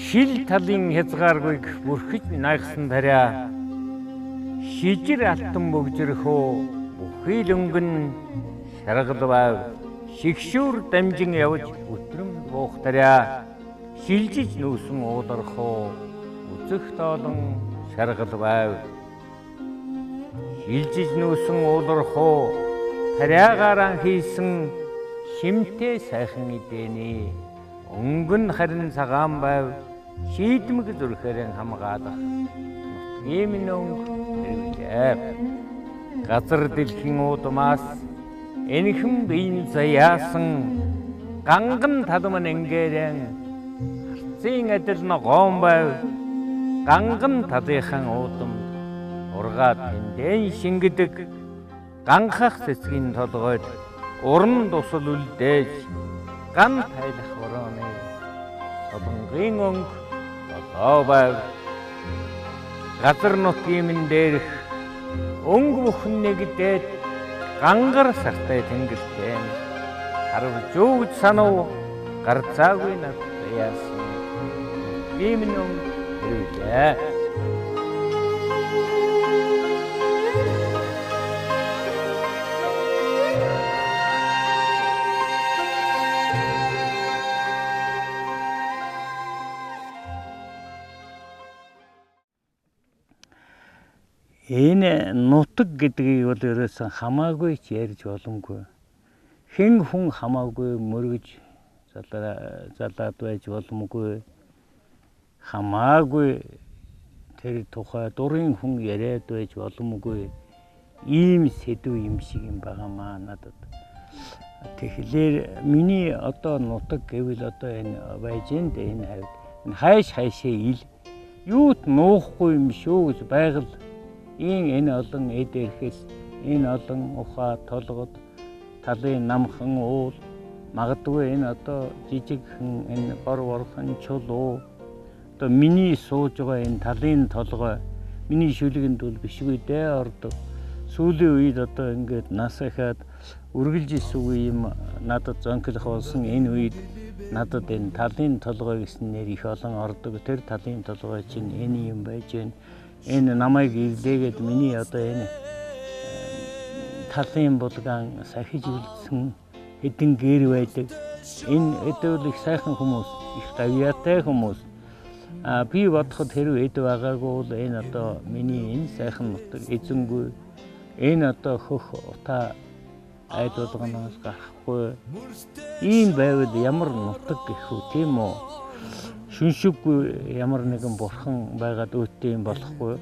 Шил талын хязгааргүйг бүрхэж найгсан тариа шижир алтан бөгжөрхөө бүхий л өнгөн шаргал байв шигшүүр дамжин явж өтрөм буух тариа шилжиж нүүсэн уудорхоо үзэх тоолон шаргал байв шилжиж нүүсэн уудорхоо тариагаараа хийсэн шимтэй сайхан идэний өнгөн харин цагаан байв шийдмэг зүрхээрэн хамгаалах нутгийн өнгө хэрэглээ. Газар дэлхийн удмаас энэхэн биеийн заяасан ганган талман энгээрэн харцын адил ногоон байв ганган талынхан удам ургаад тэндэн шингэдэг ганхах цэцгийн толгойд уран тусал үлдээж ган тайлах орооны солонгийн өнгө байв газар нутгийн дээрх өнгө бүхэн нэгдээд гангар сартай тэнгэртэй харвж өгч санав гарцаагүй над яасан ийм ном хэрэглээ. Энэ нутаг гэдгийг бол ерөөсөн хамаагүй ч ярьж боломгүй. Хэн хүн хамаагүй мөргөж залаад байж боломгүй. Хамаагүй тэр тухай дурын хүн яриад байж боломгүй. Ийм сэдв юм шиг юм байгаамаа надад. Тэгэхээр миний одоо нутаг гэвэл одоо энэ Байжинд энэ хавьд энэ хайшээ ил юут нуухгүй юм шүү гэж байгаль энэ олон эд эрхэл энэ олон ухаа толгод талын намхан уул магадгүй энэ одоо жижигхэн энэ бор борхон чулуу одоо миний сууж байгаа энэ талын толгой миний шүлгэнд бол бишгүй дээ ордог сүүлийн үед одоо ингээд нас ихад үргэлж исгүй юм надад зонклох болсон энэ үед надад энэ талын толгой гэсэн нэр их олон ордог тэр талын толгой чинь энэ юм байж байна. Энэ намайг илдээгээд миний одоо энэ талын булгаан сахиж үлдсэн хэдэн гэр байдаг. Энэ эдвэл их сайхан хүмүүс, их гавьяатай хүмүүс. Би бодоход хэрвээ эд байгаагүй бол энэ одоо миний энэ сайхан нутаг эзэнгүй. Энэ одоо хөх утаа айд болгоноос гарахгүй. Ийм байвал ямар нутаг гэх үү тийм үү? Шүншиггүй ямар нэгэн бурхан байгаад өөттэй юм болохгүй.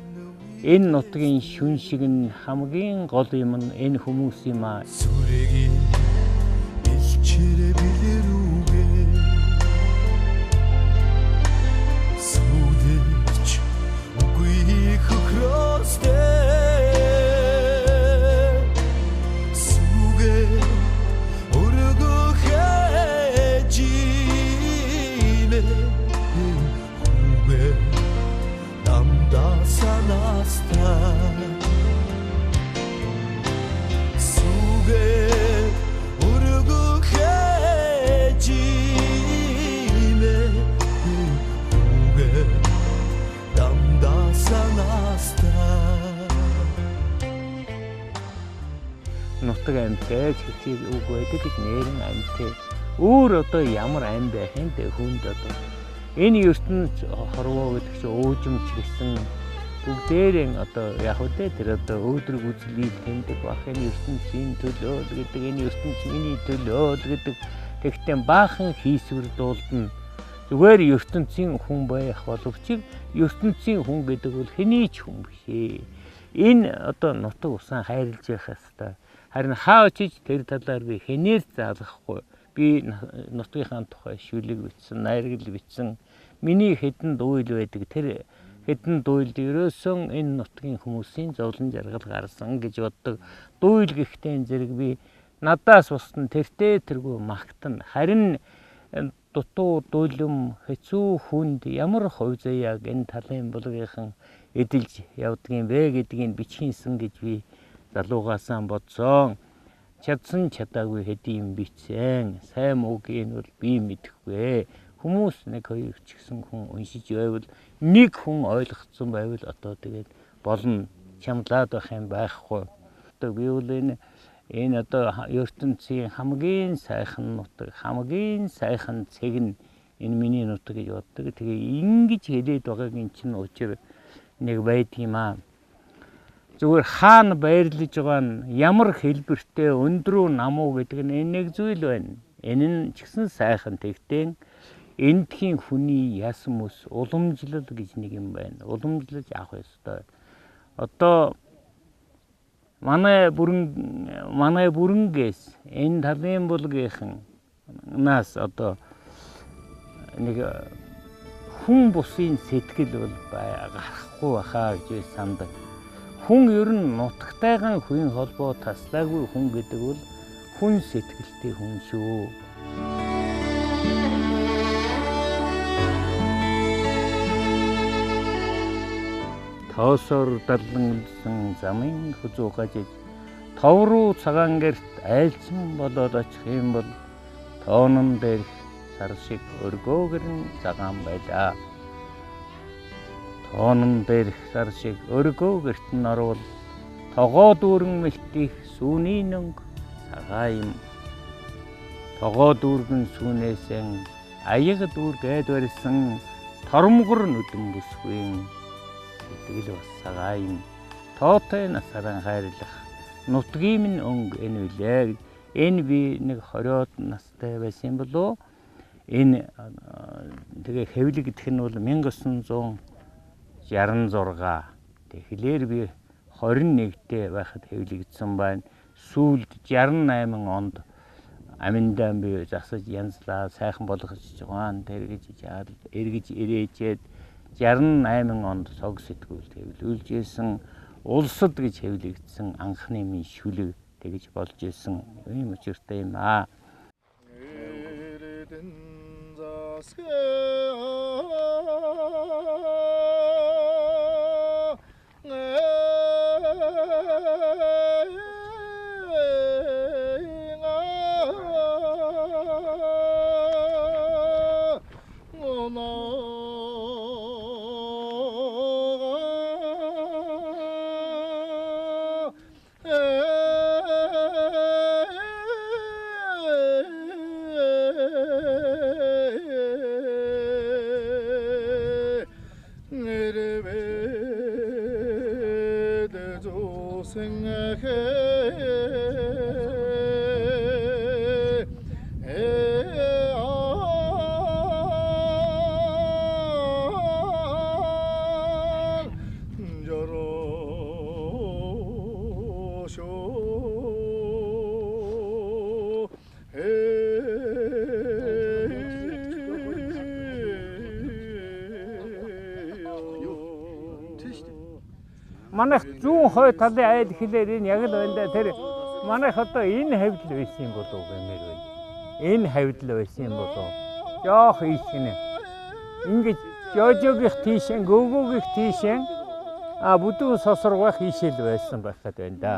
Энэ нутгийн шүншиг нь хамгийн гол юм нь энэ хүмүүс юм аа. Нутаг амьтай чичиг үг байдаг гэж нэрэн амьтай. Өөр одоо ямар ам байх юм бэ хүнд одоо. Энэ ертөнц хорвоо гэдэг чинь уужимч гэсэн бүгдээрээ одоо яг үдэ тэр одоо өөдрөг үзлийг тэмдэг бах энэ ертөнцийн төлөө гэдэг энэ ертөнц миний төлөө гэдэг тэгтээ баахан хийсвэр дуулна. Зүгээр ертөнцийн хүн байх боловч ертөнцийн хүн гэдэг бол хэний ч хүн бишээ. Энэ одоо нутаг усан хайрлж явах хэвээр Харин хаа очиж тэр талаар би хэнээр заалгахгүй. Би нутгийнхаа тухай шүлэг бичсэн, найргал бичсэн. Миний хэдэн дууил байдаг. Тэр хэдэн дуйлд ерөөсөн энэ нутгийн хүмүүсийн зовлон жаргал гарсан гэж боддог. Дууил гэхдээ энэ зэрэг би надаас бусдын тэртээ тэргүй магтана. Харин дутуу дуйлам хэцүү хүнд ямар хувь заяаг энэ талын булгийнхан эдэлж явдгийн бэ гэдгийг бичхийнсэн гэж би залуугаасаа бодсон. Чадсан чадаагүй хэдийн бичсэн. Сайн муугийн бол би мэдэхгүй. Хүмүүс нэг хоёр ч гэсэн хүн уншиж байвал нэг хүн ойлгоцсон байвал одоо тэгээд болно. Чамлаад байх юм байхгүй. Одоо би бол энэ одоо ертөнцийн хамгийн сайхан нутаг, хамгийн сайхан цэг нь энэ миний нутаг гэж боддог. Тэгээ ингэж хэлээд байгаагийн чинь учир нэг байдгийм аа. Зүгээр хаана байрлаж байгаа нь ямар хэлбэртэй өндрөө намуу гэдэг нь энэ нэг зүйл байна. Энэ нь ч гэсэн сайхан тэгтэн эндхийн хүний ясан мөс уламжлал гэж нэг юм байна. Уламжлаж авах ёстой. Одоо манай бүрэнгээс энэ талын булгийнхан нас одоо нэг хүн бусын сэтгэл бол гарахгүй байхаа гэж сандаг. Хүн ер нь нутагтайгаан хүн холбоо таслаагүй хүн гэдэг бол хүн сэтгэлтэй хүн шүү. Тоосоор даллансан замын хузуу гажиж тов руу цагаан гэрт айлцсан болоод очих юм бол тоонон дээрх сар шиг өргөөгөр нь цагаан байлаа. Тоонон дээрх сар шиг өргөөгөрт нь орвол тогоо дүүрэн мэлтих сүүний нөнгө цагаа юм. Тогоо дүүргэн сүүнээсэн аяг дүүргээд барьсан тормгор нүдэн бүсгүй гэдэг л бас цагаа юм. Тоотой насараа хайрлах нутгийн минь өнгө энэ үлээ. Энэ би нэг 20-од настай байсан болов. Энэ тэгээ хэвлэг гэх нь бол 1966. Тэгэхээр би 21-тэй байхад хэвлэгдсэн байна. Сүүлд 68 онд аминдаа би засаж янзлаа сайхан болгож жугаан тэргэж жаад эргэж ирээчээд 68 онд цог сэтгүүлд хэвлүүлж исэн улсад гэж хэвлэгдсэн анхны минь шүлэг тэгж болж исэн юм учиртай юм аа. Манайх зүүн хой талын айл хэлээр энэ яг л байна да. Тэр манайх одоо энэ хавьд л байсан болов гэмээр байна. Энэ хавьд л байсан болов. Жоох ийш гинэ. Ингээд жожогийнх тийшэн, гөвгөөгийнх тийшэн бүдүүн сосрогох ийшэл байсан байхад байна да.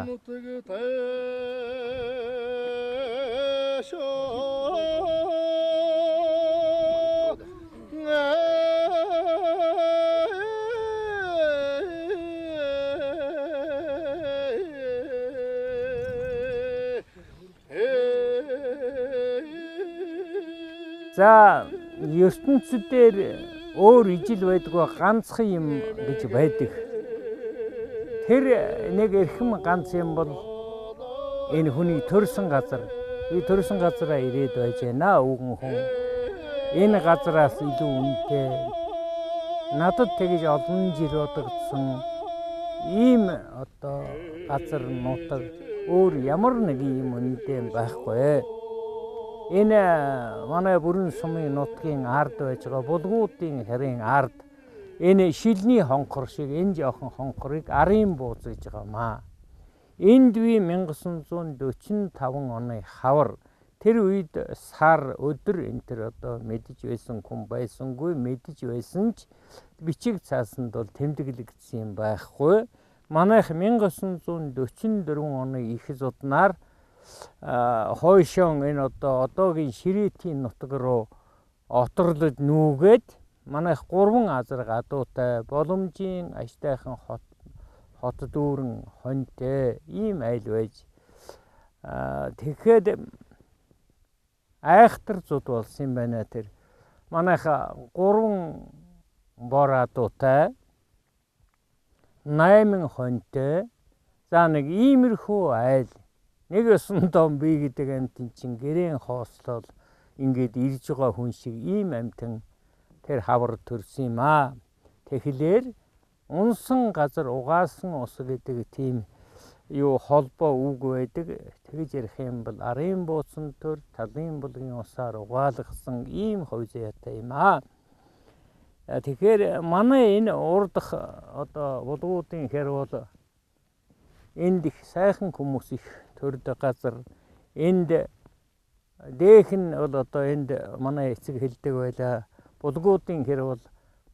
За ертөнцийн өөр ижил байдгүй ганцхан юм гэж байдаг. Тэр нэг эрхэм ганц юм бол энэ хүний төрсэн газар. Би төрсэн газараа ирээд байж байна өвгөн хүн. Энэ газараас илүү үнэтэй. Надад тэгж олон жил одогдсон ийм одоо газар нутаг өөр ямар нэг юм үнэтэй байхгүй. Энэ манай бүрэн сумын нутгийн ард байж байгаа булгуудын харийн ард энэ шилний хонхор шиг энэ жоохон хонхорыг арын бууз гэж байгаамаа. Энд би 1945 оны хавар тэр үед сар өдөр энэ төр одоо мэдж байсан хүн байсангүй, мэдж байсан ч бичиг цаасанд бол тэмдэглэгдсэн юм байхгүй. Манайх 1944 оны их зуднаар хойшон энэ одоогийн Ширэтийн нутаг руу оторлож нүүгээд манайх 3 азар гадуутай боломжийн аштайхан хот дүүрэн хоньтой ийм айл байж тэгэхэд айхтар зуд болсон юм байна тэр. Манайха 3 бор адуутай 8 хоньтой за нэг иймэрхүү айл нэг өсөн дом би гэдэг амтэн чин гэрэн хоослол ингээд ирж байгаа хүн шиг ийм амтэн тэр хавар төрсөн юм аа. Тэгэхээр унсан газар угаасан ус гэдэг тийм юу холбоо үг байдаг. Тэгж ярих юм бол арын буусан төр талын булгийн усаар угаалгасан ийм хувь заяатай юм аа. Тэгэхээр манай энэ урдах одоо булгуудын хэр бол энд их сайхан хүмүүс их төрдөг газар. Энд дээх нь бол одоо энд манай эцэг хэлдэг байлаа. Булгуудын хэр бол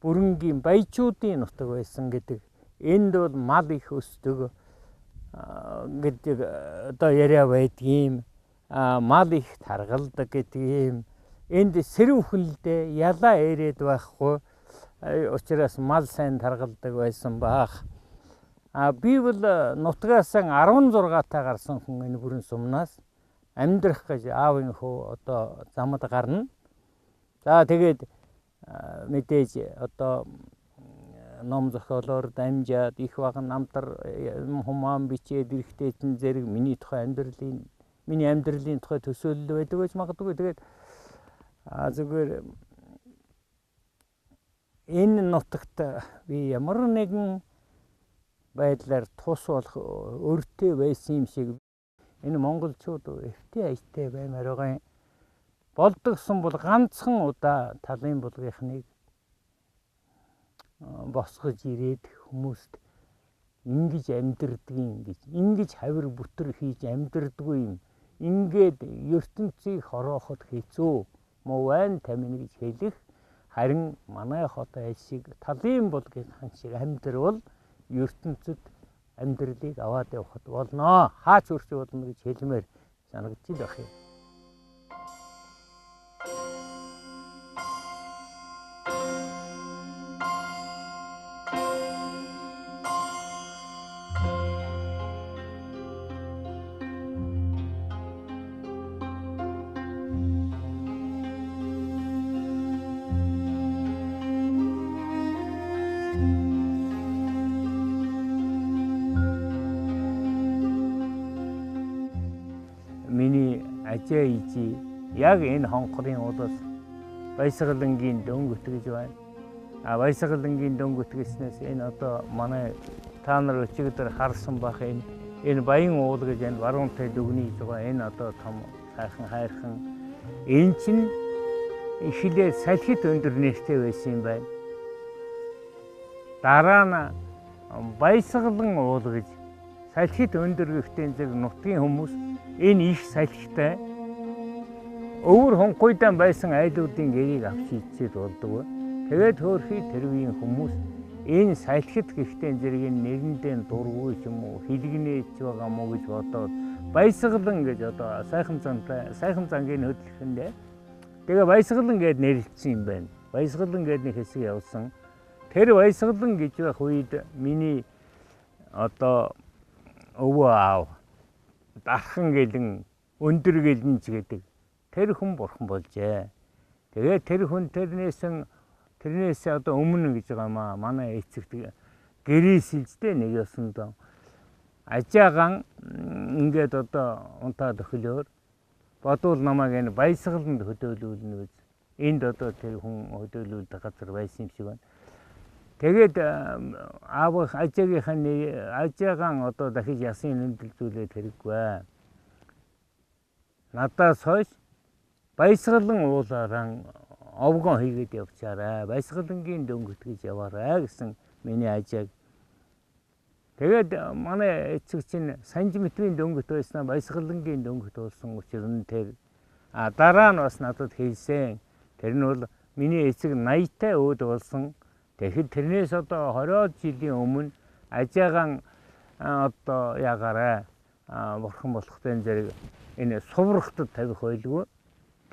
бүрэнгийн баячуудын нутаг байсан гэдэг. Энд бол мал их өсдөг гэдэг одоо яриа байдгийн. Мал их таргалдаг гэдэг юм. Энд сэрүүхэлдээ ялаа ирээд байхгүй. Учраас мал сайн таргалдаг байсан баах. Би бол нутгаас 16 та гарсан хүн энэ бүрэн сумнаас амьдрах гэж аавын хөө одоо замд гарна. За тэгээд мэдээж одоо ном зохиолоор дамжаад их баган намтар хумаан бичээд эрэхтэй зэн зэрэг миний амьдралын тухай төсөөлөл байдаг гэж магадгүй. Тэгээд зүгээр энэ нутагт би ямар нэгэн байдлаар тус болох өртөө байсан юм шиг энэ монголчууд эвтэй аятай баймаар байгаа юм. Болдогсон бол ганцхан удаа талын булгийнхныг босгож ирээд хүмүүст ингэж амьдрдгийг ингэж хавир бүтэр хийж амьдрдгүй юм. Ингээд ертөнцийг хорооход хэцүү муу байна тамина гэж хэлэх. Харин манай хот айл шиг талын булгийнхан шиг амьдрал ертөнцид амьдралыг аваад явахд болно. Хаач үрч болно гэж хэлмээр санагдчих байх юм. Миний ажээ ижи яг энэ хонхорын удас баясгалангийн дөнгөт гэж байна. Баясгалангийн дөнгөт гэснээс энэ одоо манай та нар өчигдөр харсан бах энэ баян уул гэж энэ баруунтай дүгний гэж байгаа. Энэ одоо том сайхан хайрхан энэ чинь ихлээр салхит өндөр нэртэй байсан юм байна. Дараа нь баясгалан уул гэж салхит өндөр гэхтэн зэрэг нутгийн хүмүүс энэ их салхитай өвөр хонхойдон байсан айлуудын гэрийг авч идчихэд болдог. Тэгээд хөөрхий тэрвийн хүмүүс энэ салхит гэхтэн зэрэг нэрэндээ дургүй ч юм уу хилгнээч байгаа мó гэж бодоод баясгалан гэж одоо сайхан зангийн хөдөлгөөндөө тэгээ баясгалан гэд нэрлэлсэн юм байна. Баясгалан гэд нэг хэсэг явуулсан. Тэр баясгалан гэж байх үед миний одоо өвөө аав дархан гэлэн өндөр гэлэнч гэдэг тэр хүн бурхан болжээ. Тэгээд тэр хүн тэрнээс одоо өмнө гэж байгаамаа манай эцэгт гэрээ сэлжтэй нэг ёсондоо ажаагаан ингээд одоо унтаад өхлөөр бодвол намайг энэ баясгаланд хөдөөлүүлнэ гэж энд одоо тэр хүн хөдөөлүүлдэг газар байсан юм шиг байна. Тэгээд аав ажаагаан одоо дахиж ясын нэмэлтүүлээд хэрэггүй. Надаас хойш баясгалан уулаараа овгон хийгээд явчаарай. Баясгалангийн дөнгөт гэж яваарай гэсэн миний ажааг. Тэгээд манай эцэг чинь Санжи метрийн дөнгөт байснаа баясгалангийн дөнгөт болсон учраас тэр дараа нь бас надад хэлсэн. Тэр нь бол миний эцэг 80-тай өөд болсон. Тэгэхэд тэрнээс одоо 20 жилийн өмнө ажаагаан одоо ягаарай бурхан болохтой зэрэг энэ суврахтад тавих байлгүй.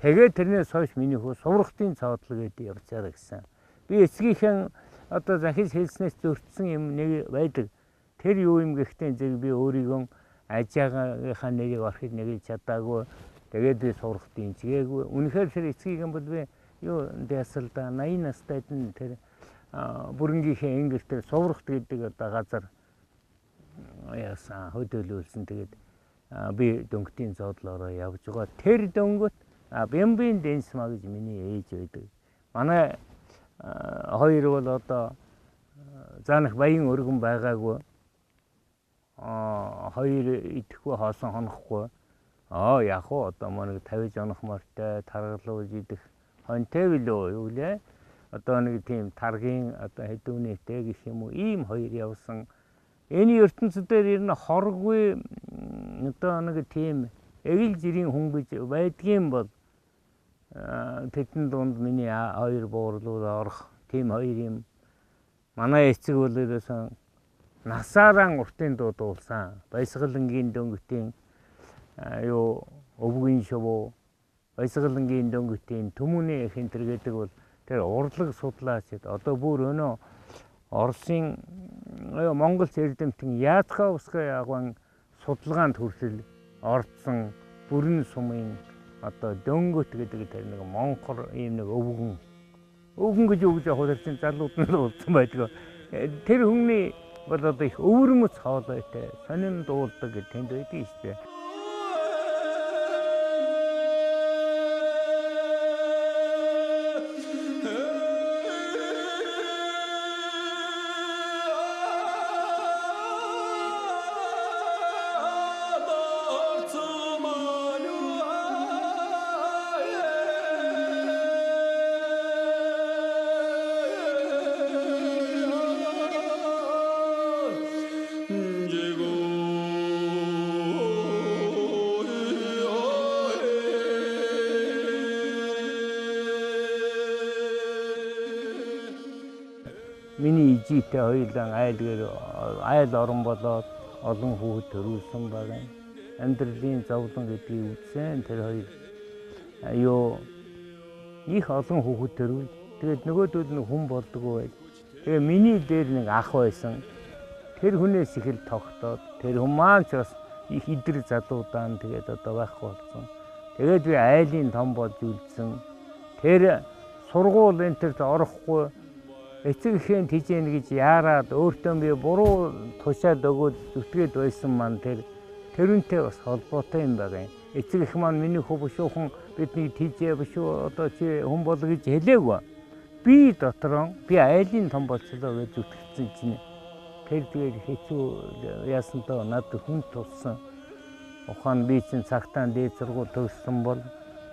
Тэгээд тэрнээс хойш миний хөө суврахтын цаадлаг гэдэг явцаараа гэсэн. Би эцгийнхэн одоо захиж хэлснээс зөрчсөн юм нэг байдаг. Тэр юу юм гэхтээ зэрэг би өөрийгөө ажаагийнхаа нэрийг орхиж нэгийг чадаагүй. Тэгээд би суврахтын чигээгүй. Үнэхээр тэр эцгийнхэн бол би юу дэсэл да 80 настайд нь тэр бүрэнгийнхээ ингэртээр суврахт гэдэг одоо газар яасан хөдөөлүүлсэн. Тэгээд би дөнгөтийн зоодлоороо явж байгаа. Тэр дөнгөт Бямбын Дэнсма гэж миний ээж байдаг. Манай хоёр бол одоо заанах баян өргөн байгаагүй. Хоёр идэхгүй хоосон хонохгүй. Яг уу одоо манай 50 жонох морьтой таргалуулж идэх хонтой билүү юу лээ? Одоо нэг тийм таргийн одоо хэдүүнийтэй гэх юм уу ийм хоёр явсан. Энэ ертөнцид дээр ер нь хоргүй одоо нэг тийм эгэл жирийн хүн гэж байдгийн бол тэдэн дунд миний хоёр буурлууд орох тийм хоёр юм. Манай эцэг бол ерөөсөн насаараа уртын дуудуулсан. Баясгалангийн дөнгөтийн юу өвгийн шувуу баясгалангийн дөнгөтийн төмөний хинтэр гэдэг бол тэр урлаг судлаач одоо бүр өнөө Оросын Монгол эрдэмтэн Яцхаускай агуун судалгаанд хүртэл орцсон бүрэн сумын одоо дөнгөт гэдэг тэр нэг монхор ийм нэг өвгөн гэж юу гэж яг чинь залууд нь уулзсан байдаг. Тэр хүмүүний бол одоо их өвөрмөц хоолойтой сонин дуулдаг гэж тэнд байдаг шүү дээ. Миний ижитэй хоёулаа айл орон болоод олон хүүхэд төрүүлсэн байгаа. Амьдралын зовлон гэдгийг үзсэн тэр хоёр юу их олон хүүхэд төрүүл. Тэгээд нөгөөдөл нь хүн болдгоо байл. Тэгээ миний дээр нэг ах байсан. Тэр хүнээс их л тогтоод тэр хүн маань ч бас их идэр залуудаан тэгээд одоо байхгүй болсон. Тэгээд би айлын том болж үлдсэн. Тэр сургууль энтерт орохгүй эцэгхэн тижээн гэж яарад өөртөө би буруу тушаад өгөөд зүтгээд байсан маань тэрүнтэй бас холбоотой юм байна. Эцэгх маань миний хөө бушуухан бидний тижээ бушуу одоо чи хүн бол гэж хэлээгүй. Би дотроо би айлын том болчихлоо гэж зүтгэсэн чинь тэр тэгээд хэцүү яасан доо надад хүн тулсан. Ухаан би чинь цагтаан дээд сургууль төгссөн бол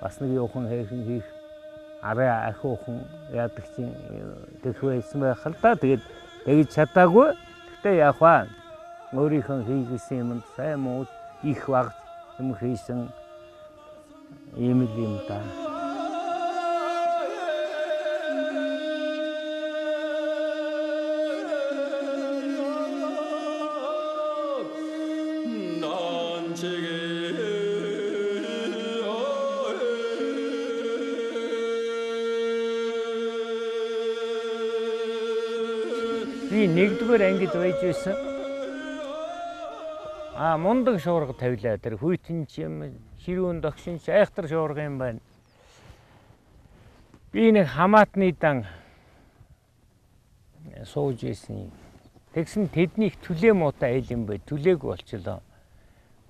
бас нэг юухан хийх арай ахиухан яадаг чинь тэгх байсан байх л да. Тэгээд тэгж чадаагүй. Гэтэ яах вэ? Өөрийнхөө хийсэн юмд сайн муу их баг юм хийсэн юм да. Би нэгдүгээр ангид байж байсан. Мундаг шуурга тавилаа. Тэр хүйтэн чим, ширүүн догшин айхтар шуурга юм байна. Би нэг хамаатны дан сууж байсан. Тэгсэн тэднийх түлээ муутай айл юм бай. Түлээгүй болчихлоо.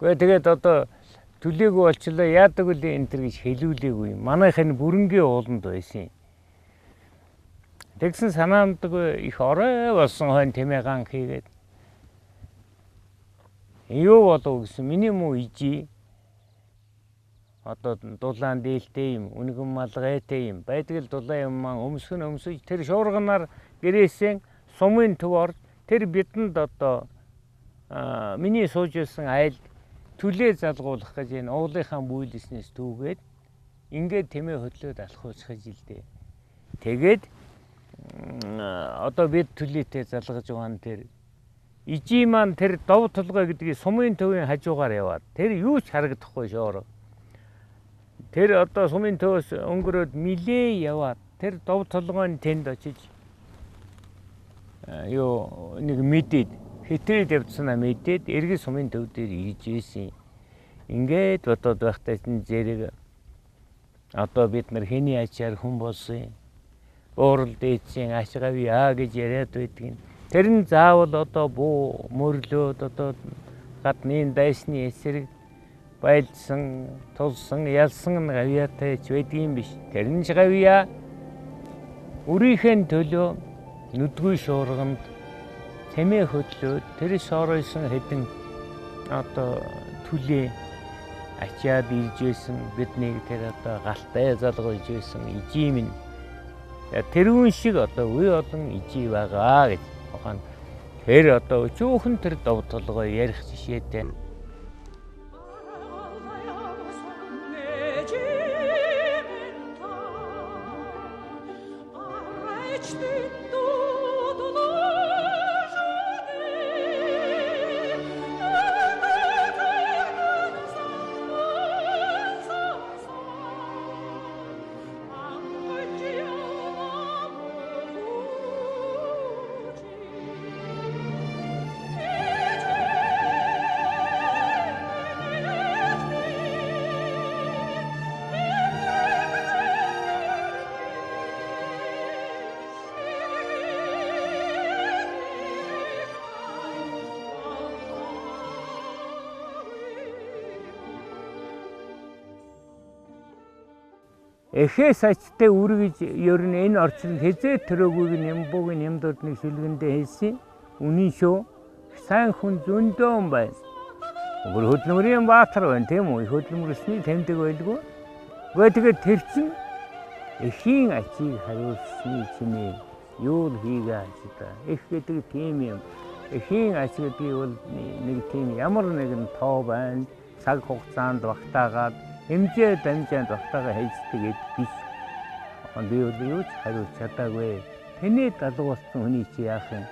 Гэхдээ тэгээд одоо түлээгүй болчихлоо. Яадаг үл энэ төр гэж хэлүүлээгүй. Манайх энэ бүрэнгийн ууланд байсан. Тэгсэн санаандгүй их орой болсон хойно тэмээ ган хийгээд юу болов гэсэн миний муу ижи одоо дулаан дээлтэй юм үнэгэн малгайтай юм байдаг л дулаан юм маань өмсөж тэр шуурганаар гэрээсэн сумын төв орж тэр бидэнд одоо миний сууж байсан айл түлээ залгуулах гэж энэ уулынхаа бүйлснээс түүгээд ингээд тэмээ хөдлөөд алхуучхаж илдээ. Тэгээд одоо бид түлээтэй залгаж байгаа нь тэр ижи маань тэр дов толгой гэдгийг сумын төвийн хажуугаар яваад тэр юу ч харагдахгүй шоороо. Тэр одоо сумын төвөөс өнгөрөөд милээ яваад тэр дов толгойн тэнд очиж юу нэг мэдээд хэтрээд явцсанаа мэдээд эргэж сумын төв дээр ийж ийсэн. Ингээд бодоод байхдаа зэрэг одоо бид нар хэний ачаар хүн болсон. Уурал дээдсийн ашгавьяа гэж яриад байдгийг. Тэр нь заавал одоо буу мөрлөөд одоо гадны дайсны эсрэг байлдсан, тулсан, ялсан гавьяатай ч байдгийн биш. Тэр нь гавьяа өрийнхөө төлөө нүдгүй шуурганд тэмээ хөдлөөд тэр шоройсон хэдэн одоо түлээ ачаад ирж байсан биднийг тэр одоо галтай залгуулж байсан ижи минь тэрүүн шиг одоо үе олон ижи байгаа гэж ухаан тэр одоо өчүүхэн тэр дов толгой ярих жишээтэй. Эхээс ачтай үргэж ер нь энэ орчинд хязээ төрөөгүй нямбууг нямдууд нэг шүлгэндээ хэлсэн. Үнэн шүү. Сайн хүн зөндөө байна. Өөр хөдөлмөрийн баатар байна тийм үү? Хөдөлмөрсний тэмдэг байлгүй. Тэгээд тэр чинь эхийн ачийг хариулсны чинээ юу хийгээ та. Их гэдэг тийм юм. Эхийн ач гэдгийг бол нэг тийм ямар нэгэн тоо байна. Цаг хугацаанд багтаагаад хэмжээ дамжаанд багтаага хэлцдэг биш. Би бол юу ч хариулж чадаагүй. Тэний далуу болсон хүний чи яах юм?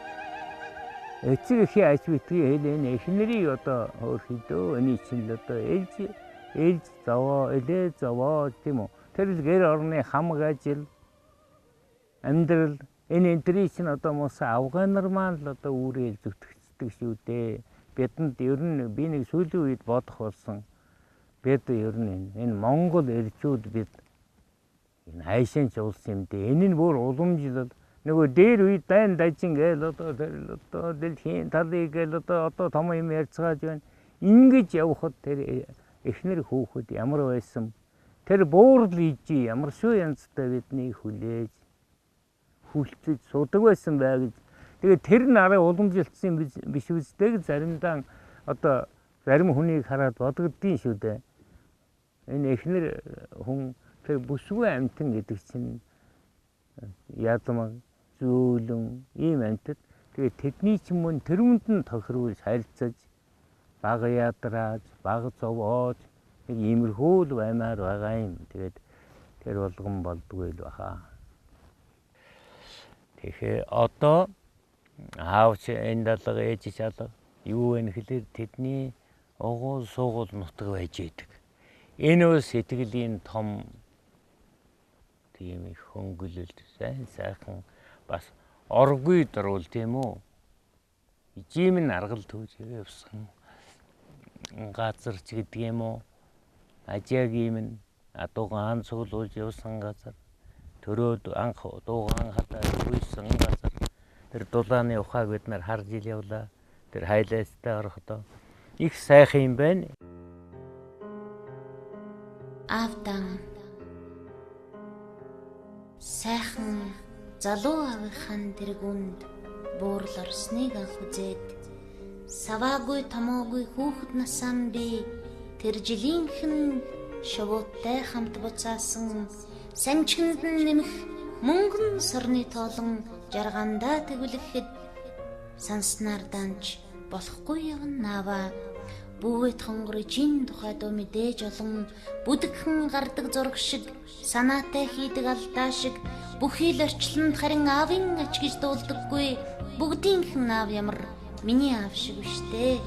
Эцэг эхийн аж битгий хэлэн эхнэрийг одоо хөөрхөдөө энэ чинь л одоо ээлж зовоо элээ зовоо тийм үү? Тэр л гэр орны хамаг ажил амьдрал энэ энтрий чинь одоо мос афганар маань л одоо үүрээ зүтгэцдэг шүү дээ. Бидэнд ер нь би нэг сүүлийн үед бодох болсон. Бид ер нь энэ Монгол эрчүүд бид энэ хайшинч улс юм дээ. Энэ нь бүр уламжлал нөгөө дээр үед дайн дажин гээл одоо дэлхийн талыг гээл одоо том юм ярьцгааж байна. Ингэж явхад тэр эхнэр хүүхэд ямар байсан. Тэр буурал ижи ямар шүү янзтай бидний хүлээж хүлцэж судаг байсан бай гэж. Тэгээд тэр нь арай уламжилсан биш үстэй заримдаа одоо зарим хүнийг хараад бодогддгийн шүү дээ. Энэ эхнэр хүн тэр бүсгүй амтан гэдэг чинь ядмаг зөөлөн ийм амтд тэгээд тэдний ч мөн тэрүүнд нь тохируулж харилцаж бага ядрааж бага зовоож нэг иймэрхүү л баймаар байгаа юм. Тэгээд тэр болгон болдгүй л баха. Тэгэхээр одоо аавч энэ далга ээж чалга юу вэ гэхэлэр тэдний угуул суугуул нутаг байж идэг. Энэ бол сэтгэлийн том тийм их хөнгөлөлт сайхан бас оргүй дөрвөл тийм үү? Ижимэн аргал төвж явсан газар ч гэдэг юм уу? Ажаагийн адуугаан цуглуулж явсан газар. Төрөөд анх дуугаан хатаа үйсэн газар. Тэр дулааны ухааг бид нар харж ил явлаа. Тэр хайлаастай орохдоо их сайхан юм байна. Авдан сайхан залуу авийнхын тэргүүнд буурал орсныг анх үзээд саваагүй томоогүй хүүхэд насаан би тэр жилийнхэн шувуутай хамт буцаасан санчинд нэмэх мөнгөн сорны тоолон жаргандаа тэглэхэд санснаар данч болохгүй явна наава бүүвэт хонгоржийн тухай дөө мэдээж олон бүдгхэн гардаг зураг шиг санаатай хийдэг алдаа шиг бүхий л орчлонд харин аавын ач гэж дуулдаггүй бүгдийнх нь аав ямар миний аав шиг биштэй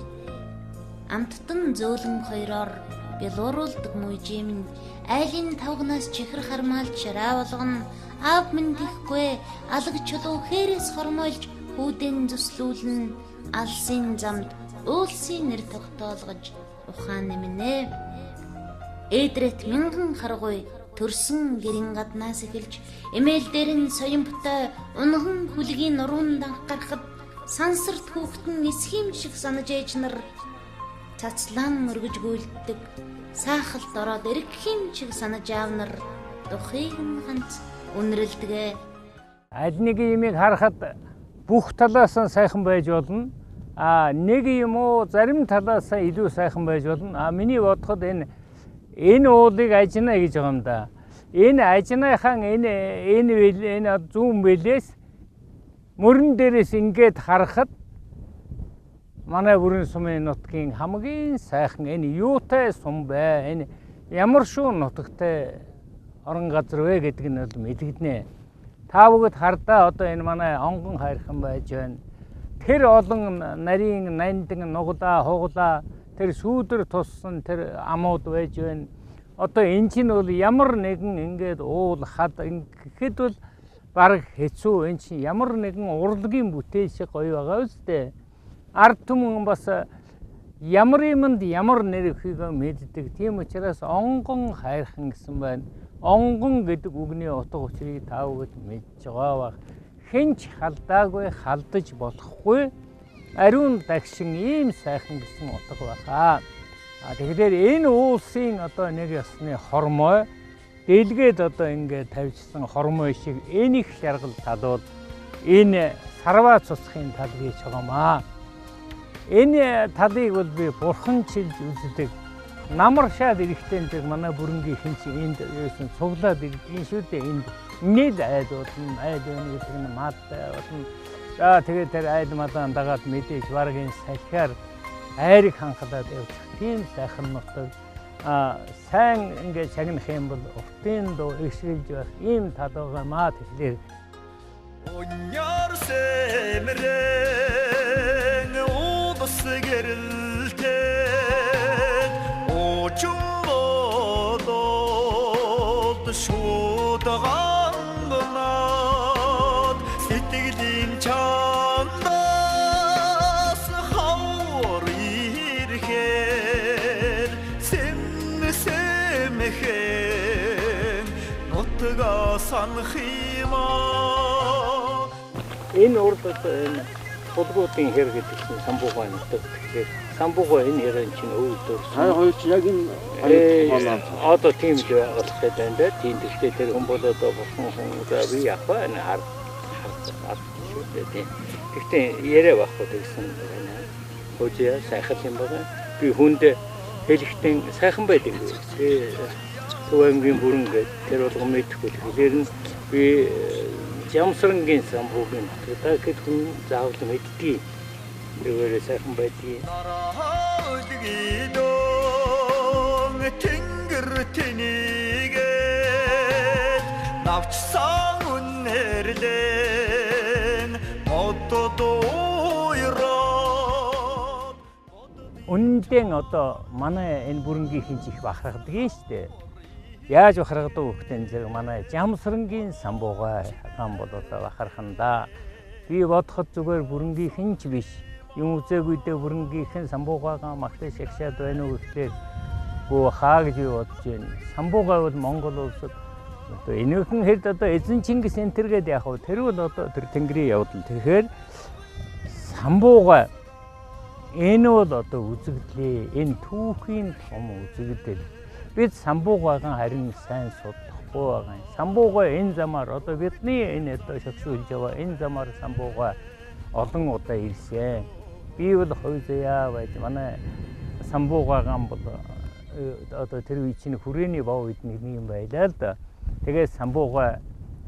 амттан зөөлөн хоёроор бэлууруулдаг мужийн минь айлын тавгнаас чихэр хармаалж шараа болгоно аав минь тэхгүй алаг чулуу хээрээс хормойлж хүүдэн зүслүүлэн алсын замд уулсын нэр тогтоолгож ухаан нэмнэ. Эдрет мянган харгуй төрсөн гэрийн гаднаас эхэлж эмээл дээр нь соёмбтой унган хүлгийн нуруунд анх гарахад сансарт хүүхдэн нисхийм шиг санаж ээж нар цацлан өргөж гүйлддэг саахалт ороод эргэхийм шиг санаж аав нар духыг нь ганц үнэрлдэгэ. Аль нэг юмыг харахад бүх талаас нь сайхан байж болно. Нэг юм уу зарим талаас илүү сайхан байж болно. Миний бодоход энэ уулыг ажина гэж байгаа юм да. Энэ ажиныхан энэ зүүн бэлээс мөрөн дээрээс ингээд харахад манай бүрэн сумын нутгийн хамгийн сайхан энэ юутай сум бай. Энэ ямар шуун нутагтай орон газар вэ гэдэг нь бол мэдэгднэ. Та бүгд хардаа одоо энэ манай онгон хайрхан байж байна. Тэр олон нарийн нандин нуглаа хуглаа тэр сүүдэр туссан тэр амууд байж байна. Одоо энэ чинь бол ямар нэгэн ингээд уул хад гэхэд бол баг хэцүү. Энэ чинь ямар нэгэн урлагийн бүтээл шиг гоё байгаа үстэй. Ард түмэн бас ямар юмд ямар нэр өгөхийг мэддэг. Тийм учраас онгон хайрхан гэсэн байна. Онгон гэдэг үгний утга учирыг та бүгд мэдж байгаа баг. Хинч халдаагүй халдаж болохгүй ариун дагшин ийм сайхан гэсэн утга байна. Тэгэхээр энэ уулсын одоо нэг ёсны хормой дэлгээд одоо ингээд тавьчихсан хормой шиг энэ их шаргал тал бол энэ сарваа цусхын тал гэж байгаамаа. Энэ талыг бол би бурхан чилж үздэг. Намар шаад эрэхтэн дээр манай бүрэнгийн хинч энд юусэн цуглаад ирдгийн шүү дээ. Энд нийл айд болно. Айд байна гэдэг нь маадтай болно. За тэгээд тэр айд мадаан дагаад мэдээж баргийн салхиар айрыг ханхалаад явчих. Тийм сайхан нутаг. Сайн ингээд чагнах юм бол уртын дуу ишгэлж байх ийм тал байгаамаа. Тэгэхээр Onyar semren ulus gerilten Uçumodod şudağanlat Sittiğin çandas havur irken Semni semhen nutga sankhima энэ урд энэ холбоотын хэр гэдэг чинь самбуугай нутаг. Тэгэхээр самбуугай энэ хэрэг чинь өвдөр. Хоёр ч яг энэ одоо тийм л болох гэдэг байна. Тийм гэхдээ тэр хүн бол одоо бурхан би яг энэ хард шүү дээ. Гэхдээ яриа байхгүй гэсэн байна. Хөөжөө сайхан юм байна. Би хүнд хэлэхдээ сайхан байдаг. Төвөнгийн бүрэн гэдэг тэр бол мэдхгүй. Тэгэхээр би Jamsranгийн самбуугийн нутагтаа гэхэд хүн заавал мэддэг. Тэргээр сайхан байдгийг. Тэнгэр тэнийгээд навчсан үнэрлэн модод уйроо. Үнэндээ одоо манай энэ бүрэнгийн хинч их бахархдаг юм шүү дээ. Яаж бахархдаг вэ гэвэл зэрэг манай Jamsranгийн самбуугай хаан бол одоо бахархандаа. Би бодоход зүгээр бүрэнгийн хинч биш. Юм үзээгүйдээ бүрэнгийнхэн самбуугайгаа магтаж шагшаад байна уу гэхлээр гоо хаа гэж бодож байна. Самбуугай бол Монгол улсад одоо энэхэн хэд одоо эзэн Чингис энтергээд яг хөө тэр бол одоо тэр тэнгэрийн явдал. Тэгэхээр самбуугай энэ бол одоо үзэгдлээ. Энэ түүхийн том үзэгдэл. Бид самбуугаагаан харин сайн судлахгүй байгаа юм. Самбуугаа энэ замаар одоо бидний энэ одоо шогшуулж яваа энэ замаар самбуугаа олон удаа ирсэн. Би бол хувь заяа байж манай самбуугаагаан бол одоо тэр үе чинь хүрээний бов гэдэг нэг юм байлаа л да. Тэгээд самбуугаа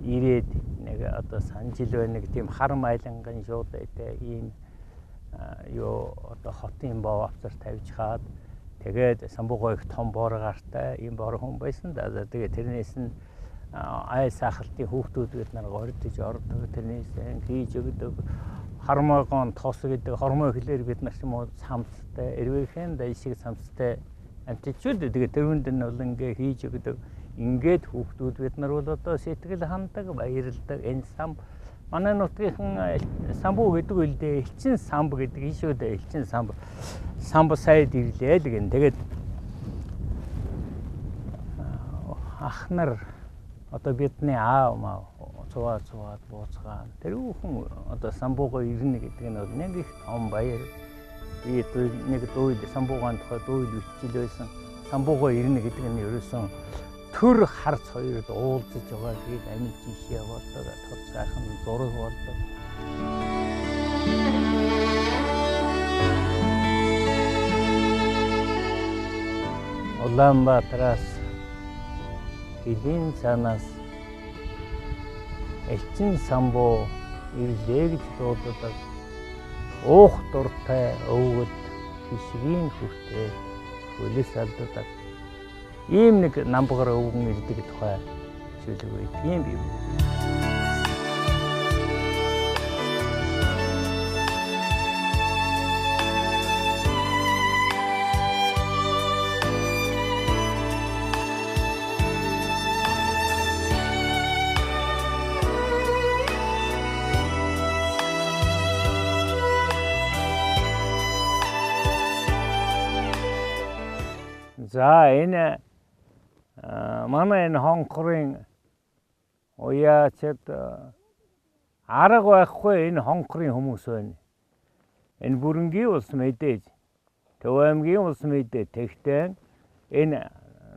ирээд нэг одоо санжил байна нэг тийм харам айланган шууд байдаг ийм юу одоо хотын бов авцар тавьж хаад тэгээд самбуугаа их том бор гартай ийм бор хүн байсан да. Тэгээд тэрнээс нь ай сахалтын хүүхдүүд бид нар гордож ордог тэрнээс хийж өгдөг хармаагон тос гэдэг хормоо хэлээр бид нар юм уу самцтай эрвэхэн дайшиг самцтай амтчууд тэгээд тэрүүнд нь бол ингээ хийж өгдөг. Ингээд хүүхдүүд бид нар бол одоо сэтгэл хандаг баярлдаг энэ сам манай нутгийн самбуу гэдэг үлдээ элчин самб гэдэг ишүү дээ элчин самб сайд ирлээ л гэн тэгээд ах нар одоо бидний аав маа цуваад бууцгаан тэр хүн одоо самбуугаа ирнэ гэдэг нь бол нэг их том баяр би нэг дууйл самбуугаан тухай дууйл бичилээсэн самбуугаа ирнэ гэдэг нь ерөөсөн төр харц хоёрод уулзаж байгаа гээд амин жишээ болдог тод сайхан зураг болдог. Улаанбаатараас Хилийн цаанаас элчин самбуу ирлээ гэж дууддаг. Уух дуртай өвгөд хишгийн хүртээ хөлөс алддаг. Ийм нэг намбгаар өвгөн ирдэг тухай зүйлэг байдаг юм би. За энэ манай энэ хонхорын уяачд арга байхгүй энэ хонхорын хүмүүс байна. Энэ бүрэнгийн улс мэдээж Төв аймгийн улс мэдээ тэгтэн энэ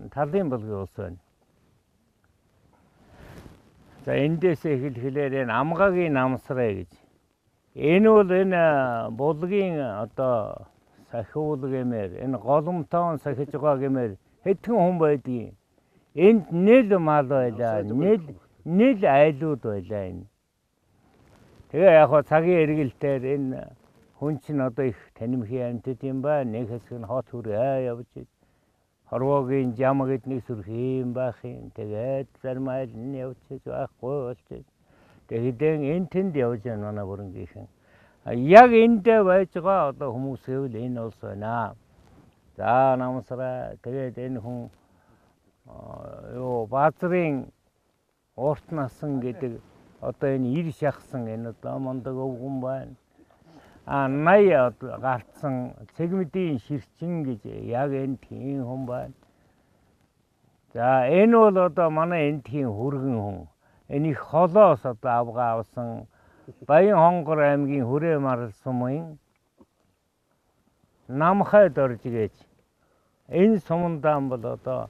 талын булгийн улс байна. За эндээс эхлэхээр энэ амгагийн намсраа гэж. Энэ бол энэ булгийн одоо сахиул гэмээр энэ голомтон сахиж байгаа гэмээр хэдхэн хүн байдгийг. Энд нийл мал байлаа, нийл айлууд байлаа энэ. Тэгээ яг хоо цагийн эргэлтээр энэ хүн чинь одоо их танимхийн амьтад юм ба нэг хэсэг нь хот хүрээ явж хорвоогийн жам гэд нэг сүрх юм байх юм. Тэгээд зармайл нь явж байхгүй болчих. Тэгээд энэ тэнд явж байна манай бүрнгийнхэн. Яг эндээ байж байгаа одоо хүмүүс гэвэл энэ улс байна. За намсраа тэгээд энэ хүн юу Баазрын урт насан гэдэг одоо энэ ир шахсан энэ одоо мондог өвгөн байна. 80 гарцсан цэгмэдийн ширчин гэж яг энэ тийм хүн байна. За энэ бол одоо манай энэ тийм хүргэн хүн. Энэ их холоос одоо авгаа авсан Баян Хонгор аймгийн Хүрээ Марал сумын намхайд орж гэж энэ сумандаан бол одоо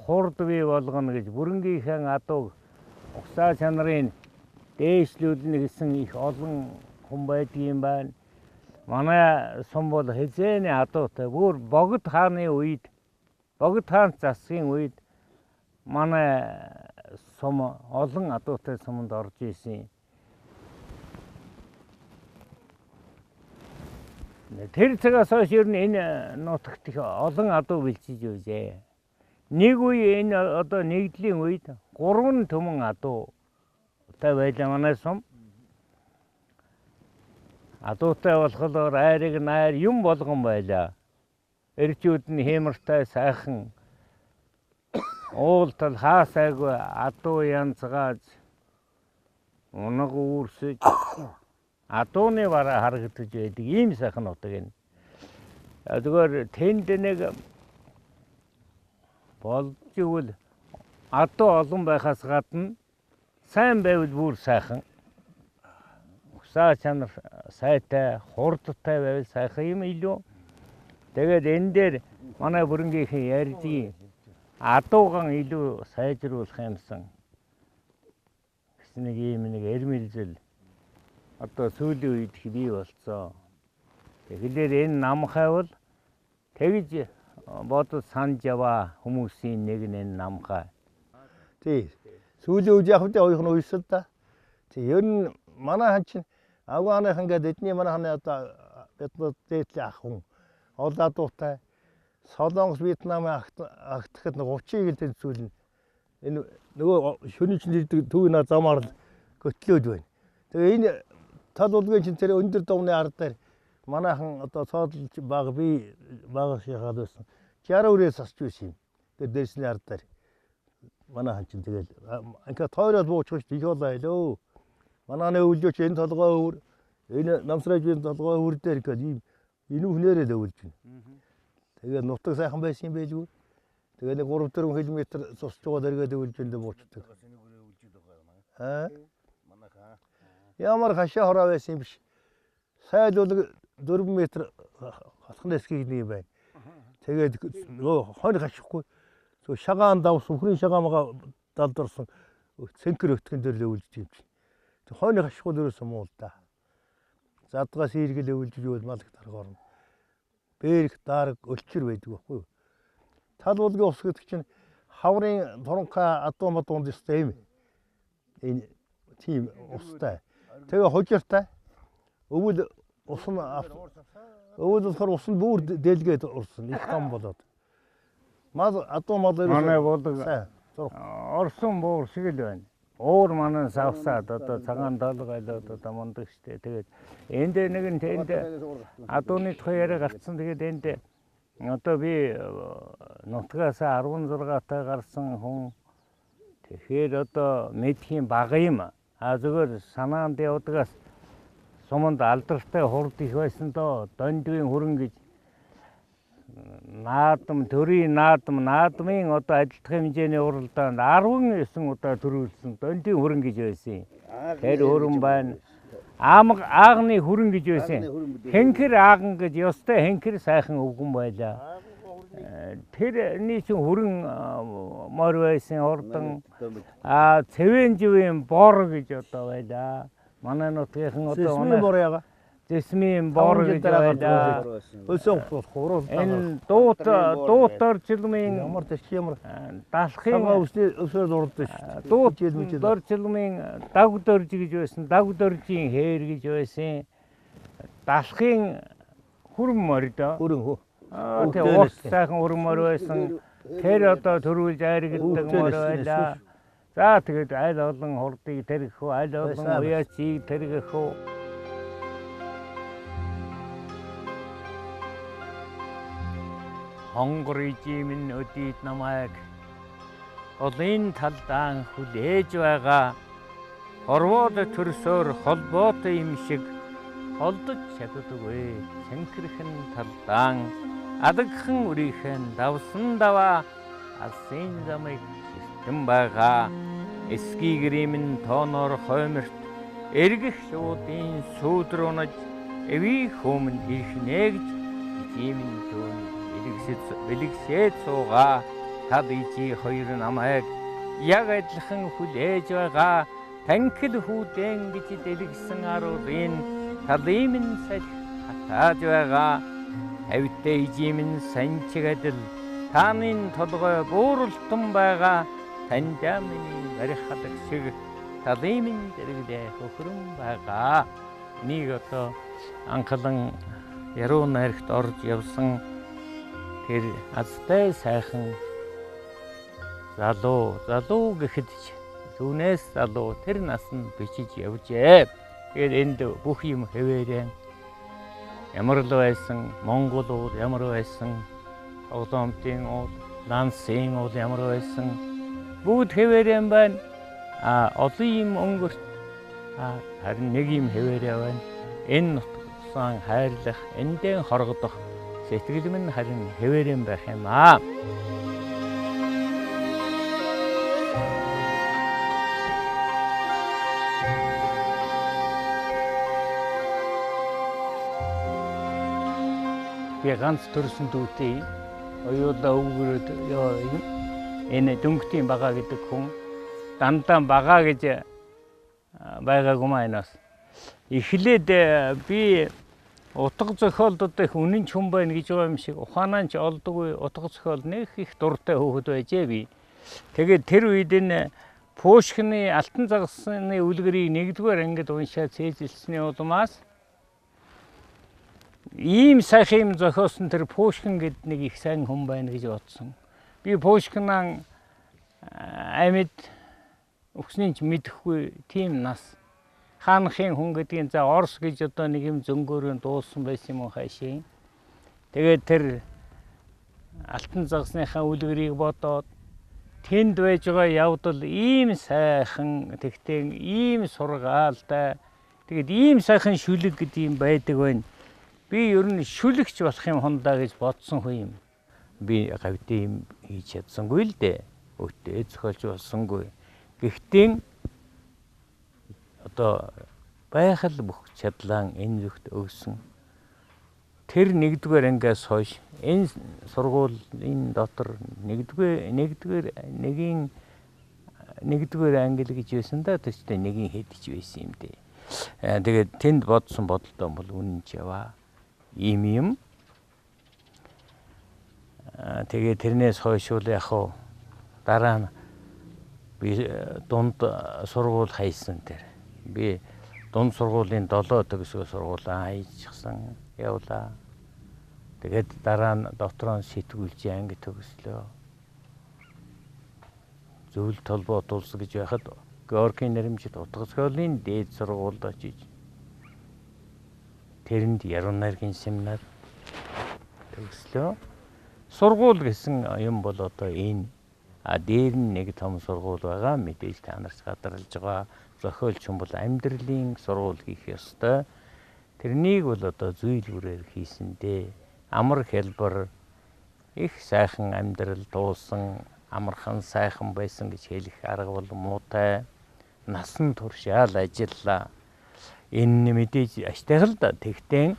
хурд бий болгоно гэж бүрнгийнхэн адуу угсаа чанарын дээшлүүлнэ гэсэн их олон хүн байдгийн байна. Манай сум бол хязээний адуутай бүр Богд хааны үед Богд хаан засгийн үед манай сум олон адуутай суманд орж исэн. Тэр цагаас хойш ер нь энэ нутагт их олон адуу бэлчиж байжээ. Нэг үе энэ одоо нэгдлийн үед 3 төмөн адуутай байлаа манай сум. Адуутай болохоор айрыг найр юм болгон байлаа. Эрчүүд нь хэмэртэй сайхан уултал хаасайгүй адуу янзгааж унаг үүрсэж адууны бараа харагдаж байдаг ийм сайхан нутаг энэ. Зүгээр тэнд нэг болж игэл адуу олон байхаас гадна сайн байвал бүр сайхан. Угсаа чанар сайтай, хурдтай байвал сайхан юм илүү. Тэгээд энэ дээр манай бүрнгийнхэн ярьдгийг адуугаан илүү сайжруулах юмсан гэсэн нэг ийм нэг эрмэлзэл одоо сүүлийн үед их бий болцсон. Тэгэхээр энэ намхай бол тэгж бодож санаж яваа хүмүүсийн нэг нь энэ намхай. Тий. Сүүлийн үед яг хөдөө хоёрх нь уйсал да. Тий. Ер нь манай хан чинь Афганых ингээд эдний манай ханы одоо биднүүд дээдлийн ах хүн олаа дуутай Солонгос Вьетнамын агтахад 30-ыг тэнцүүлнэ. Энэ нөгөө шөнийн чинь ирдэг төвийн замаар л көтлөөд байна. Тэгээ энэ тал улгийн чинь тэр өндөр довны ард дээр манайхан одоо цоодолж баг би багшихаад байсан. 60 үрээс асч байсан юм. Тэгээ дээшний ард дээр манайхан чинь тэгэл ингээд тойроод буучих шүү дээ. Их болоо хэлөө. Манайхны өвлөч энэ толгой өвөр энэ намсрайжийн толгой өвөр дээр гээд ийм энэ хүнээрээ өвлж байна. Тэгээ нутаг сайхан байсан юм байлгүй. Тэгээ нэг 3-4 км цусч байгаа дэргээд өвлж өндө буучдаг. Аа. Ямар хашаа хороо байсан юм биш. Сайл бол 4 м хатхны эсгийг нэг юм байна. Тэгээд нөгөө хонь хашихгүй. Зөв шагаан давс өхрийн шагаамгаа далдорсон цэнкэр өтгөн дээр л өвлж юм чинь. Тэг хонь хашихгүй дөрөөсөн муу л да. Задгаас иргэл өвлж ивэл малх дарга орно. Бэрх дараг өлчөр байдаг байхгүй юу? Тал улгийн ус гэдэг чинь хаврын торонхой адуу мадуунд өстэй юм. Энэ тийм устай. Тэгээ хожиртай. Өвөл ус нь өвөл болохоор ус нь бүр дээлгээд урсан. Их том болоод. Мал адуу мал манай болдог орсон буур шиг л байна. Уур манай савсаад одоо цагаан долгойлоод одоо мундаг штэ. Тэгээд энд нэг нь тэнд адууны тухай яриа гарцсан. Тэгээд энд одоо би нутгаас 16 таа гарсан хүн. Тэгэхээр одоо мэдхийн бага юм. Зүгээр санаанд явдгаас суманд алдартай хурд их байсан доо. Дондгийн хүрэн гэж наадам төрийн наадмын одоо ажилтгах хэмжээний уралдаанд 19 удаа төрүүлсэн дондийн хүрэн гэж байсан. Тэр хүрэн байна. Агны хүрэн гэж байсан. Хэнхэр аган гэж ёстой хэнхэр сайхан өвгөн байлаа. Тэрний чинь хүрэн мор байсан урдан цэвэн живийн бор гэж одоо байлаа. Манай нутгийн одоо манай Зэсмийн бор гэж байлаа. Энэ дуутарчилмын ямар тэсч ямар далахын өсөөр дурдсан шүү дээ. Дуутарчилмын дагдорж гэж байсан. Дагдоржийн хээр гэж байсан. Далахын хүрэн мордоо. Хүрэн хөө. Тэгээ уус сайхан хүрэн мор байсан. Тэр одоо төрүүлж айргддаг мор байлаа. За тэгээд аль олон хурдыг тэргэх үү, аль олон уяачийг тэргэх үү. Хонгоржийн өдийд намайг олон талдаан хүлээж байгаа. Хорвоод төрсөөр холбоотой юм шиг холдож чаддаггүй. Цэнхэрхэн талдаан адагхан үрийнхэн давсан даваа алсын замыг систем байгаа. Эсгийн гэрийн тооноор хойморт эргэх шуудын сүүдөр унаж эви хүмүн ирхнэ гэж ийм юм бэлэгсээд суугаа. Тад ичи хоёр намайг яг адилхан хүлээж байгаа. Танхил хүүдэн гэж дэлгсэн аруулын талын салхи хатааж байгаа. Авитэ ижимэн санчиг адил тааны толгой бууралтан байгаа. Таньда миний барихадаг шиг талын дэрэгдээ хөхрөн байгаа. Нэг одоо анхлан яруу найрагт орж явсан тэр азтай сайхан залуу гэхэд ч түүнээс залуу тэр насанд бичиж явжээ. Тэгээд энд бүх юм хэвээрээ ямар л байсан, Монгол уул ямар байсан, Огдомтын уул, Лансын уул ямар байсан, бүгд хэвээрээ байна. Олон юм өнгөрт харин нэг юм хэвээрээ байна. Энэ нутгсан хайрлах, эндэн хоргодох сэтгэл минь харин хэвээрэн байх юм аа. Би ганц төрсөн дүүтэй оюулаа өвгөрөөд энэ дөнгөтийн бага гэдэг хүн дандаа бага гэж байгаагүй манаас. Эхлээд би утга зохиолдод их үнэн ч хүн байна гэж байгаа юм шиг ухаанаач олдгүй утга зохиол нэг их дуртай хөөхд байжээ би. Тэгээд тэр үед энэ Пушкины Алтан загсны үлгэрийг 1-р ангид уншаад цээжилсний улмаас ийм сайхан юм зохиосон тэр Пушкин гэд нэг их сайн хүн байна гэж бодсон. Би Пушкинаа амьд өгснийн ч мэдэхгүй тийм нас. Хаанхын хүн гэдгийг за Орос гэж одоо нэг юм зөнгөөрөө дуулсан байсан юм уу хаашийн. Тэгээд тэр Алтан загсныхаа үлгэрийг бодоод тэнд байж байгаа явдал ийм сайхан тэгтээ ийм сургаалтай тэгээд ийм сайхан шүлэг гэдэг юм байдаг байна. Би ер нь шүлэгч болох юм хондаа гэж бодсон хүн юм. Би гавьд юм хийж чадсангүй л дээ. Өөтөө зохиолч болсонгүй. Гэхдээ одоо байхал бүх чадлаа энэ зүгт өгсөн. Тэр 1-р ангиас хойш энэ сургуулийн дотор 1-р англи гэж байсан да төстэй нэгийн хэдэж байсан юм дээ. Тэгээд тэнд бодсон бодолтой бол үнэн ч яваа. Ийм юм. Тэгээд тэрнээс хойш бол яг хуу дараа нь би дунд сургууль хайсан тэр. Би дунд сургуулийн 7 төгсгөө сургуулаа хайчихсан. Явлаа. Тэгээд дараа нь доктороо сэтгүүлч анги төгслөө. Зөвлөлт толгой тулс гэж байхад Георгийн нэрмжид утга зохиолын дээд сургуульд очиж тэрэнд яруу найргийн семинар төгслөө. Сургууль гэсэн юм бол одоо энэ дээр нь нэг том сургууль байгаа. Мэдээж та нарт гадарлаж байгаа зохиолч хүн бол амьдралын сургууль хийх ёстой. Тэрнийг бол одоо зүйлгүүрээр хийсэндээ амар хэлбэр их сайхан амьдрал дуусан амархан сайхан байсан гэж хэлэх арга бол муутай. Насан туршаал ажиллаа. Энэ мэдээж аштай л да. Тэгтээ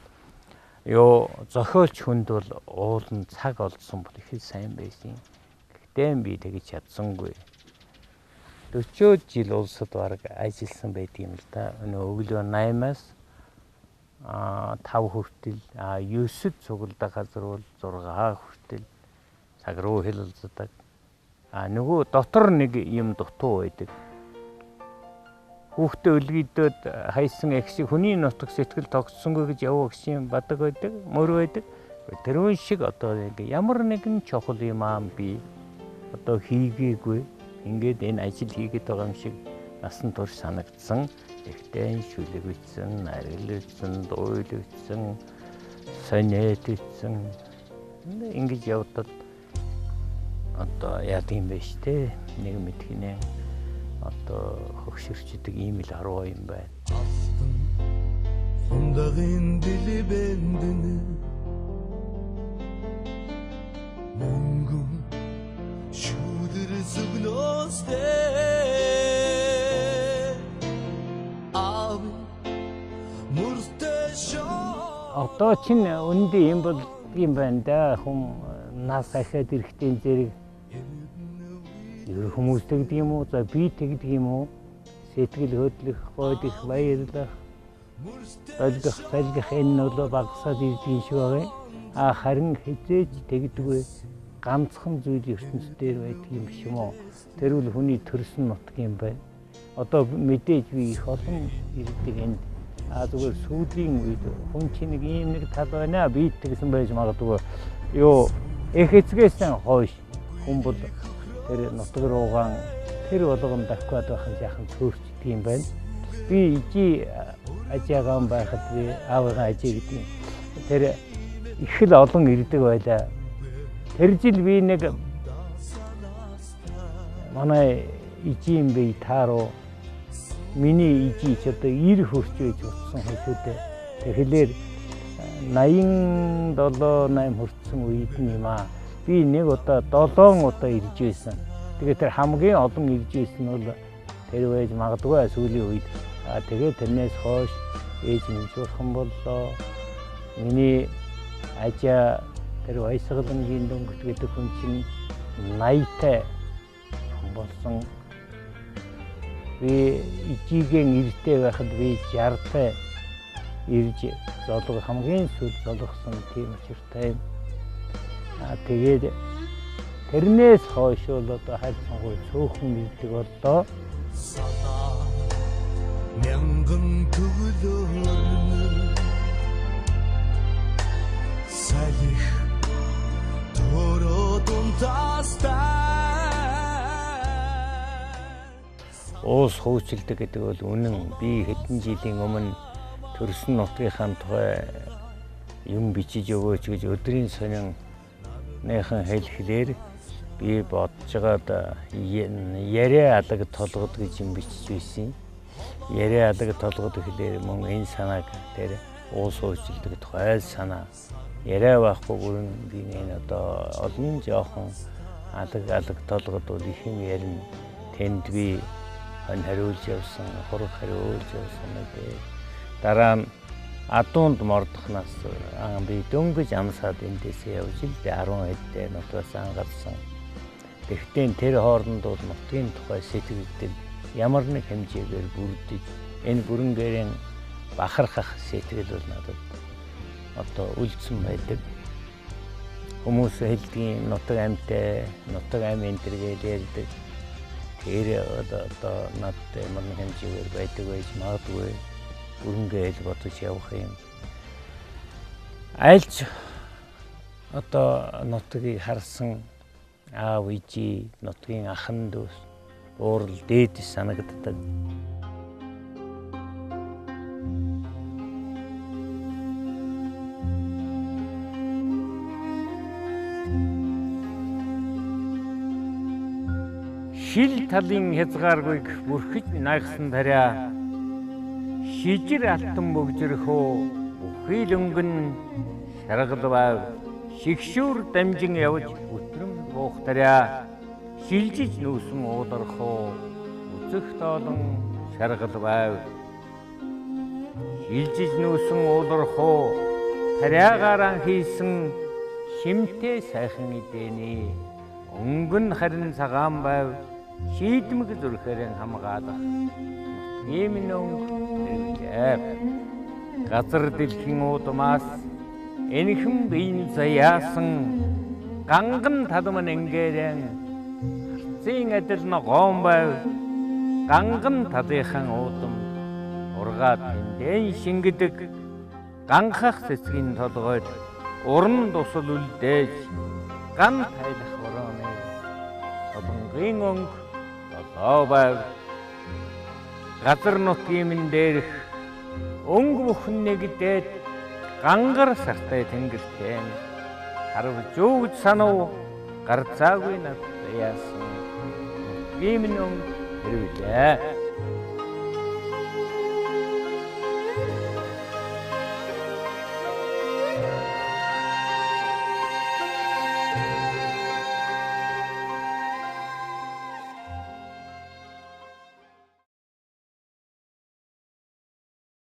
ёо зохиолч хүнд бол уулын цаг олдсон бол их сайн байсан. Гэхдээ би тэгж чадсангүй. 40 жил улсад бараг ажилласан байдаг юм л да. Өглөө 8-аас 5 хүртэл 9-д цуглдах газар бол 6 хүртэл цаг руу хэлэлцдэг. Нөгөө дотор нэг юм дутуу байдаг. Хүүхдээ өлгийдөөд хайсан эксийг хүний нутаг сэтгэл тогтсонгүй гэж яваа гэсэн бадаг байдаг, мөр байдаг. Тэрүүн шиг одоо ямар нэгэн чухал юм би одоо хийгээгүй. Ингээд энэ ажил хийгээд байгаа юм шиг насан турш санагдсан. Ихтэй шүлэг бичсэн, нарил бичсэн, дуйл бичсэн, сонет бичсэн. Ингэж явдал одоо яд юм бэ штэ. Нэг мэдхинэ одоо хөгшөрчдөг ийм л 10 юм байна. Хундагын дили бэндэнэ мөнгөн шүдэр зүгнөөстэй Одоо чинь үндэ юм бол юм байна да. Хүн нас ахаад ирэхтэн зэрэг хүмүүс тэгдэг юм уу? За би тэгдэг юм уу? Сэтгэл хөдлөх, гойдох, баярлах, залгах энэ бол багасаад ирдэг шиг байгаа. Харин хизээж тэгдэггүй ганцхан зүйл ертөнцийн дээр байдаг юм биш юм уу? Тэр үл хүний төрсөн нутг юм байна. Одоо мэдээж би их олон ирдэг энд. Зүгээр сүүлийн үед хүн чинь нэг ийм нэг тал байна. Би тэгсэн байж магадгүй. Юу их эцгээс хойш хүн бол тэр нутаг руугаан тэр болгонд давхад байх яхан цөөрчдөг юм байна. Би ижи ажаагаан байхад би аавыгаа ажээ гэдэг. Тэр их л олон ирдэг байлаа. Тэр жил би нэг манай ижи юм бэ тааруу миний ижи ч одоо 90 хүрч байж утсан хүмүүстэй. Тэгэхээр 87-8 хүрсэн үед нь юм аа. Би нэг удаа 7 удаа ирж байсан. Тэгээд тэр хамгийн олон ирж байсан нь бол тэр байж магадгүй сүүлийн үед. Тэгээд тэрнээс хойш ээж минь жуулхан боллоо. Миний ажаа тэр Баясгалангийн дөнгөт гэдэг хүн чинь 80-тай болсон. Би ижигийн эртээ байхад би 60-тай ирж золго хамгийн сүүл золгосон тийм учиртай. Тэгээд тэрнээс хойш бол одоо хайрцангуй цөөхөн ирдэг боллоо. мянган төглөөрнө салих тородун тастаа Уус хөөцөлдөг гэдэг бол үнэн. Би хэдэн жилийн өмнө төрсөн нутгийнхаа тухай юм бичиж өгөөч гэж өдрийн сонинныхан хэлэхлээр би бодож байгаад яриа алаг толгод гэж юм бичиж байсан. Яриа алаг толгод гэхлээр мөн энэ санааг дээр уус хөөцөлдөг тухай санаа яриа байхгүй бүрэн би энэ одоо олон жоохон алаг толгод бол их юм ярина. Тэнд би хариулж явсан, хураг хариулж явсан гэдэг. Дараа нь адуунд мордохнаас би дөнгөж амсаад эндээсээ явж ил 10 хэдтэй нутгаас ангарсан. Тэгтээ тэр хооронд бол нутгийн тухай сэтгэгдэл ямар нэг хэмжээгээр бүрдэж энэ бүрэнгээрийн бахархах сэтгэл бол надад одоо үлдсэн байдаг. Хүмүүс хэлдэг нутаг амьтай, нутаг ам энэ төргээл ярьдаг. Тэр одоо надад ямар нэг хэмжээгээр байдаг байж магадгүй. Бүрэнгээл бодож явах юм. Айлч одоо нутгийг харсан аав ээжи нутгийн ахан дүүс уурал дээд санагддаг. Шил талын хязгааргүйг бүрхэж наагсан тарай шижир алтан бөгжрөхөө бүхий л өнгөн шаргал байв шигшүүр дамжин явж өтрөм буух тарай шилжиж нүүсэн уудархоо үзэх тоолон шаргал байв шилжиж нүүсэн уудархоо тарайгаараа хийсэн шимтэй сайхан идэний өнгөн харин цагаан байв шийдмэг зүрхээрэн хамгаалах ийм нэг газар дэлхийн удмаас энэхэн биеийн заяасан ганган талман энгээрэн харцын адил ногоон байв ганган талынхан удам ургаад тэндэн шингэдэг ганхах цэцгийн толгойд уран тусал үлдээж ган тайлах борооны солонгийн өнг долоо байв газар нутгийн минь дээрх өнгө бүхэн нэгдээд гангар сартай тэнгэртэй харвж өгж санав гарцаагүй над яасан ийм нэг хэрэглээ.